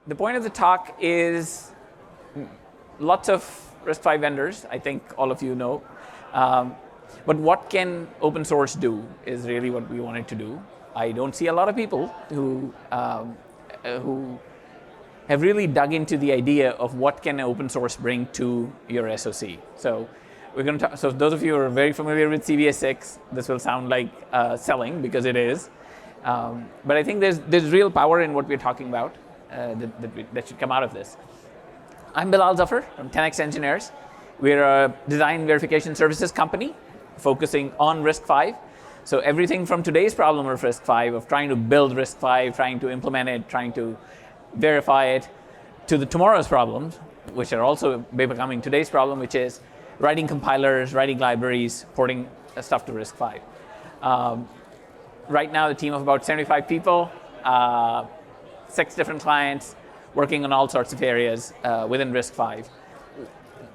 The point of the talk is lots of RISC-V vendors, I think all of you know. But what can open source do is really what we wanted to do. I don't see a lot of people who have really dug into the idea of what can open source bring to your SoC. So we're going to talk, so those of you who are very familiar with CVA6, this will sound like selling because it is. But I think there's real power in what we're talking about that should come out of this. I'm Bilal Zafar from 10x Engineers. We're a design verification services company focusing on RISC-V. So everything from today's problem of RISC-V, of trying to build RISC-V, trying to implement it, trying to verify it, to the tomorrow's problems, which are also becoming today's problem, which is writing compilers, writing libraries, porting stuff to RISC-V. Right now, the team of about 75 people, 6 different clients, working on all sorts of areas within RISC-V.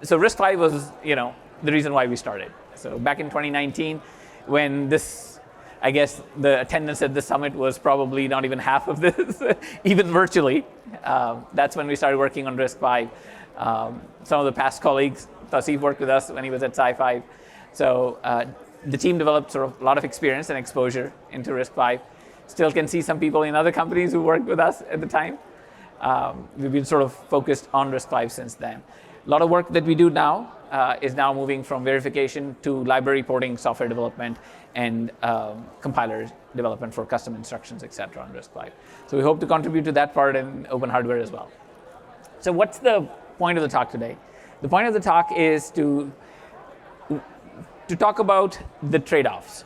So RISC-V was, the reason why we started. So back in 2019, when this, I guess the attendance at the summit was probably not even half of this, even virtually. That's when we started working on RISC-V. Some of the past colleagues, Tassif worked with us when he was at Sci-Fi. So the team developed sort of a lot of experience and exposure into RISC-V. Still can see some people in other companies who worked with us at the time. We've been sort of focused on RISC-V since then. A lot of work that we do now is now moving from verification to library porting, software development, and compiler development for custom instructions, et cetera, on RISC-V. So we hope to contribute to that part in open hardware as well. So what's the point of the talk today? The point of the talk is to talk about the trade-offs.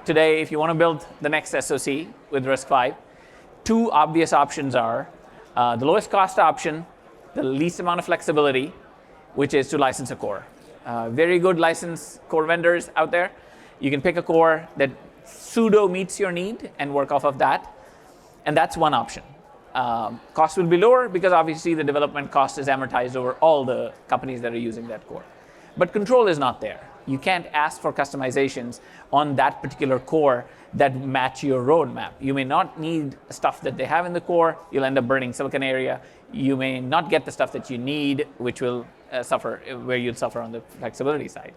Today, if you want to build the next SoC with RISC-V, 2 obvious options are the lowest cost option, the least amount of flexibility, which is to license a core. Very good license core vendors out there. You can pick a core that pseudo meets your need and work off of that. And that's one option. Cost will be lower because obviously the development cost is amortized over all the companies that are using that core. But control is not there. You can't ask for customizations on that particular core that match your roadmap. You may not need stuff that they have in the core. You'll end up burning silicon area. You may not get the stuff that you need, which will suffer, where you'll suffer on the flexibility side.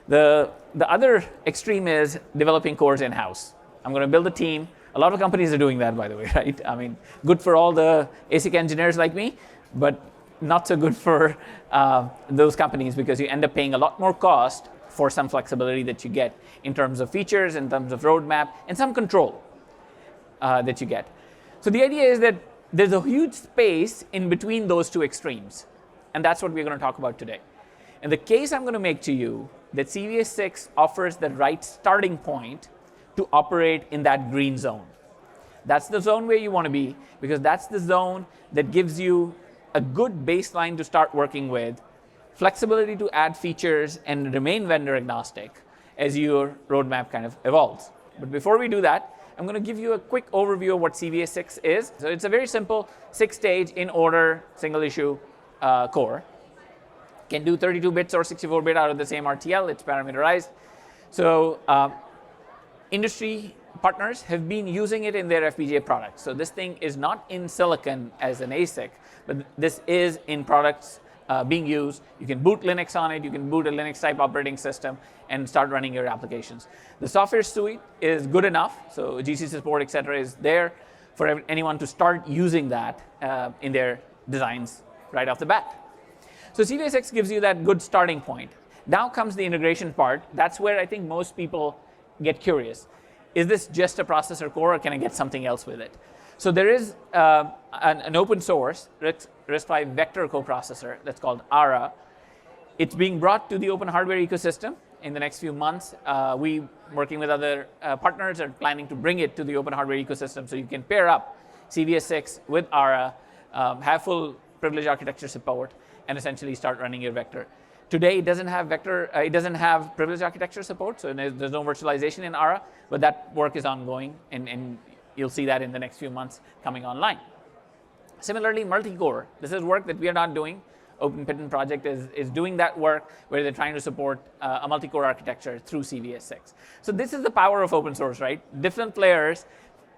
The other extreme is developing cores in-house. I'm going to build a team. A lot of companies are doing that, by the way, right? I mean, good for all the ASIC engineers like me, but not so good for those companies because you end up paying a lot more cost for some flexibility that you get in terms of features, in terms of roadmap, and some control that you get. So the idea is that there's a huge space in between those 2 extremes, and that's what we're going to talk about today. And the case I'm going to make to you that CVA6 offers the right starting point to operate in that green zone. That's the zone where you want to be because that's the zone that gives you a good baseline to start working with, flexibility to add features and remain vendor agnostic as your roadmap kind of evolves. But before we do that, I'm going to give you a quick overview of what CVA6 is. So it's a very simple 6-stage in order single issue core. Can do 32 bits or 64-bit out of the same RTL. It's parameterized. So industry partners have been using it in their FPGA products. So this thing is not in silicon as an ASIC, but this is in products being used. You can boot Linux on it. You can boot a Linux type operating system and start running your applications. The software suite is good enough. So GC support, et cetera, is there for anyone to start using that in their designs right off the bat. So CVA6 gives you that good starting point. Now comes the integration part. That's where I think most people get curious. Is this just a processor core or can I get something else with it? So there is an open source RISC-V vector coprocessor that's called ARA. It's being brought to the open hardware ecosystem in the next few months. We, working with other partners, are planning to bring it to the open hardware ecosystem so you can pair up CVA6 with ARA, have full privileged architecture support, and essentially start running your vector. Today, it doesn't have privileged architecture support, so there's no virtualization in ARA, but that work is ongoing, and you'll see that in the next few months coming online. Similarly, Multicore, this is work that we are not doing. Open Pigeon project is doing that work where they're trying to support a multi-core architecture through CVA6. So this is the power of open source, right? Different players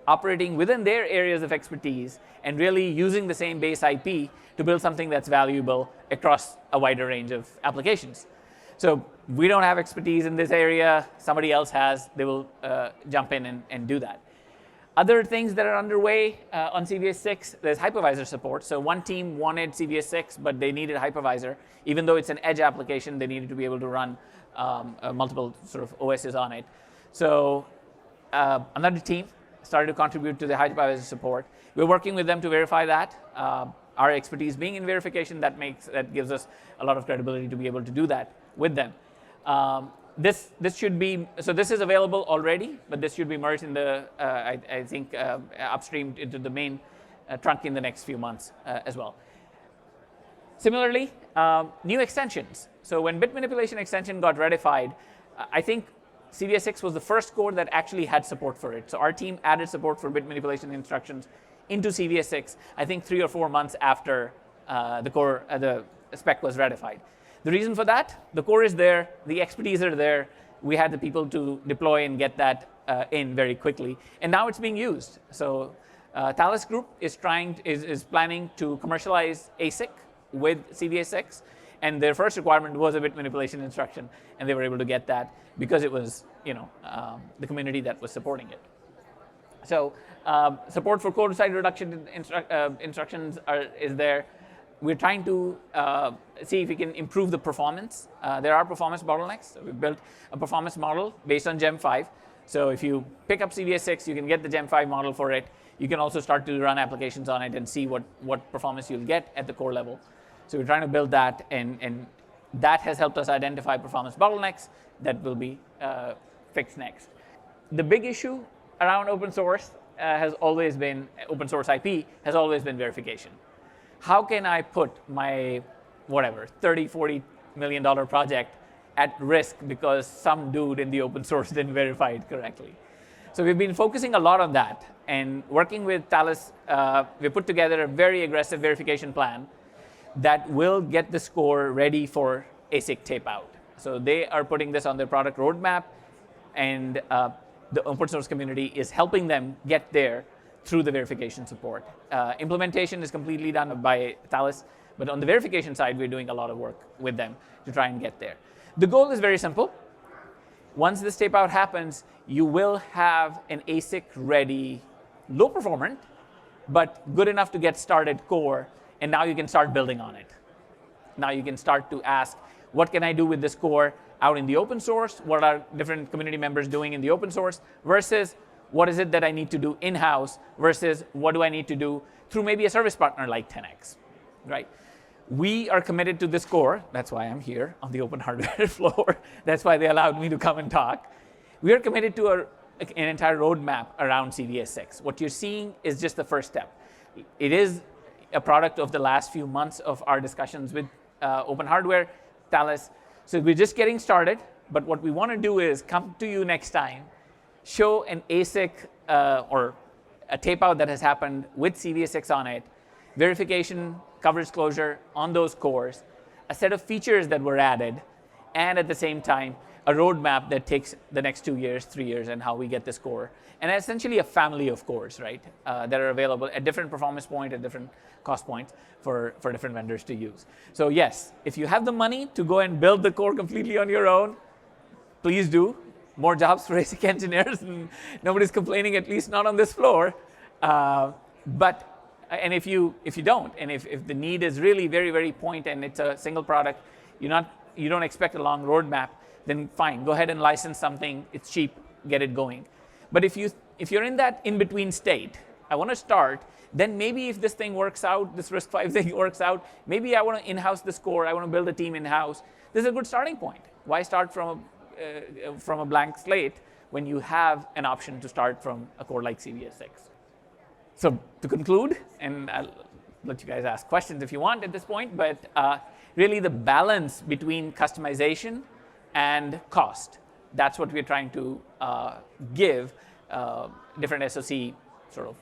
operating within their areas of expertise and really using the same base IP to build something that's valuable across a wider range of applications. So we don't have expertise in this area. Somebody else has. They will jump in and do that. Other things that are underway on CVA6, there's hypervisor support. So one team wanted CVA6, but they needed hypervisor. Even though it's an edge application, they needed to be able to run multiple sort of OSs on it. So another team started to contribute to the hypervisor support. We're working with them to verify that. Our expertise being in verification, that gives us a lot of credibility to be able to do that with them. This should be, so this is available already, but this should be merged in the, I think, upstreamed into the main trunk in the next few months as well. Similarly, new extensions. So when bit manipulation extension got ratified, I think CVA6 was the first core that actually had support for it. So our team added support for bit manipulation instructions into CVA6, I think 3 or 4 months after the spec was ratified. The reason for that, the core is there, the expertise are there. We had the people to deploy and get that in very quickly, and now it's being used. So Thales Group is planning to commercialize ASIC with CVA6, and their first requirement was a bit manipulation instruction, and they were able to get that because it was the community that was supporting it. So support for code size reduction instructions is there. We're trying to see if we can improve the performance. There are performance bottlenecks. So we've built a performance model based on Gem 5. So if you pick up CVA6, you can get the Gem 5 model for it. You can also start to run applications on it and see what performance you'll get at the core level. So we're trying to build that, and that has helped us identify performance bottlenecks that will be fixed next. The big issue around open source has always been, open source IP has always been verification. How can I put my, whatever, $30, $40 million project at risk because some dude in the open source didn't verify it correctly? So we've been focusing a lot on that, and working with Thales, we put together a very aggressive verification plan that will get the score ready for ASIC tape out. So they are putting this on their product roadmap, and the open source community is helping them get there through the verification support. Implementation is completely done by Thales, but on the verification side, we're doing a lot of work with them to try and get there. The goal is very simple. Once this tape out happens, you will have an ASIC-ready, low-performant, but good enough to get started core, and now you can start building on it. Now you can start to ask, what can I do with this core out in the open source? What are different community members doing in the open source? Versus, what is it that I need to do in-house versus what do I need to do through maybe a service partner like 10x, right? We are committed to this core. That's why I'm here on the open hardware floor. That's why they allowed me to come and talk. We are committed to an entire roadmap around CVA6. What you're seeing is just the first step. It is a product of the last few months of our discussions with open hardware, Thales. So we're just getting started, but what we want to do is come to you next time, show an ASIC or a tape out that has happened with CVA6 on it, verification, coverage closure on those cores, a set of features that were added, and at the same time, a roadmap that takes the next 2 years, 3 years, and how we get this core. And essentially a family of cores, right, that are available at different performance points, at different cost points for different vendors to use. So yes, if you have the money to go and build the core completely on your own, please do. More jobs for ASIC engineers, and nobody's complaining, at least not on this floor. And if you don't, and if the need is really very, very point and it's a single product, you don't expect a long roadmap, then fine, go ahead and license something. It's cheap, get it going. But if you're in that in-between state, I want to start, then maybe if this thing works out, this RISC-V thing works out, maybe I want to in-house this core, I want to build a team in-house. This is a good starting point. Why start from a blank slate when you have an option to start from a core like CVA6? So to conclude, and I'll let you guys ask questions if you want at this point, but really the balance between customization and cost, that's what we're trying to give different SoC sort of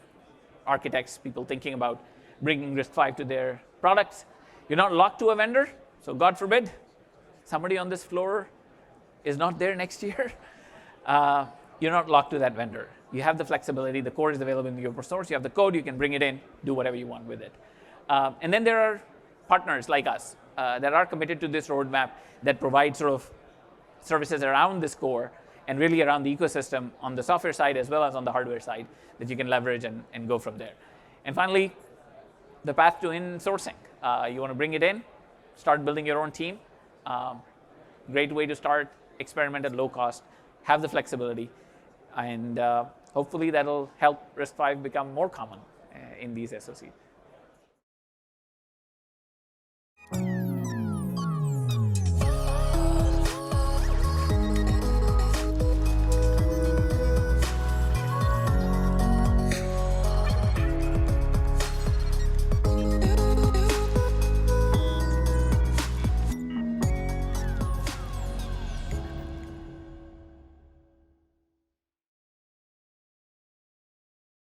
architects, people thinking about bringing RISC-V to their products. You're not locked to a vendor, so God forbid somebody on this floor is not there next year. you're not locked to that vendor. You have the flexibility. The core is available in the open source. You have the code. You can bring it in, do whatever you want with it. And then there are partners like us that are committed to this roadmap that provide sort of services around this core and really around the ecosystem on the software side as well as on the hardware side that you can leverage and go from there. And finally, the path to in-sourcing. You want to bring it in, start building your own team. Great way to start, experiment at low cost, have the flexibility, and hopefully that'll help RISC-V become more common in these SoCs.